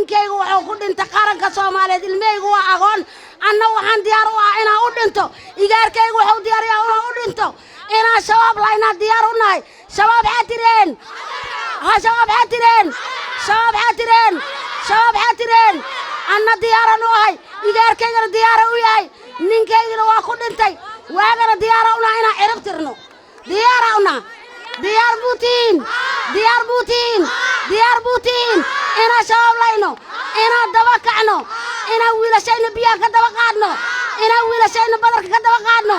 ninkaygu wuxuu ku dhintay qaranka Soomaaliyeed ilmeygu waa agoon anna waxaan diyaar u ah inaan u dhinto igaarkaygu wuxuu diyaar yahay inaan u dhinto inaan shabaab layna diyaar u nahay shabaab xatireen shabaab xatireen shabaab xatireen shabaab xatireen anna diyaar u ahay igaarkaygana diyaar u yahay ninkayguna waa ku dhintay waagana diyaar u nahay inaan cirib tirno diyaar u nahay diyaar buutiin diyaar buutiin diyaar buutiin inaan shabaab layno inaan daba kacno inaan wiilashayna biyaha ka daba qaadno inaan wiilashayna badarka ka daba qaadno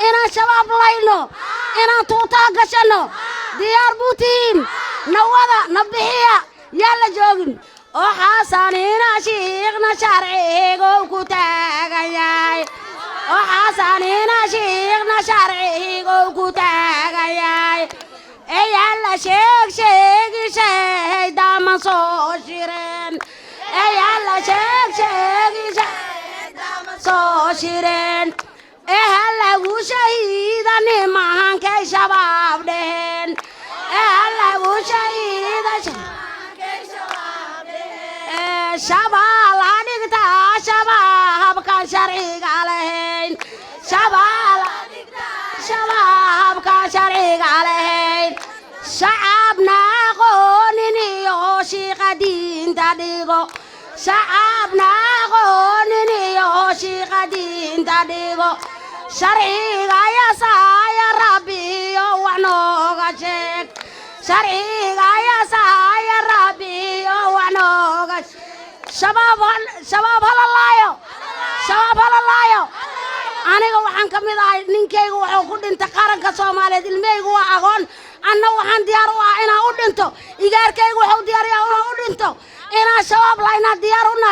inaan shabaab layno inaan tuutaha gashanno diyaar buutiin nawada nabixiya yaa la joogin oo xasanina shiikhna sharciga ku taagayay oo xasanina shiikhna sharciga ku taagayay yaa la sheeg dama soo shireen yaa la sheeg dama soo shireen lagu shahiidani maahankay shabaab dheheen lagu shahiidani shabaab la dhigtaa shabaabkan sharciga lahayn shabaab la dhigtaa shabaabkan sharciga lahayn shacabna aqoonin iyo shiiqa diinta dhigo shacabna aqoonin iyo shiiqa diinta dhigo sharciga yasaaya rabbiyo wax nooga sheeg sharciga yasaaya rabbiyo wax nooga shabaab halalaayo shabaab halalaayo aniga waxaan ka mid ahay ninkaygu wuxuu ku dhintay qaranka Soomaaliyeed ilmeygu waa agoon anna waxaan diyaar u ah inaan u dhinto igaarkaygu wuxuu diyaar yahay inaan u dhinto inaan shabaab layna diyaar u nahay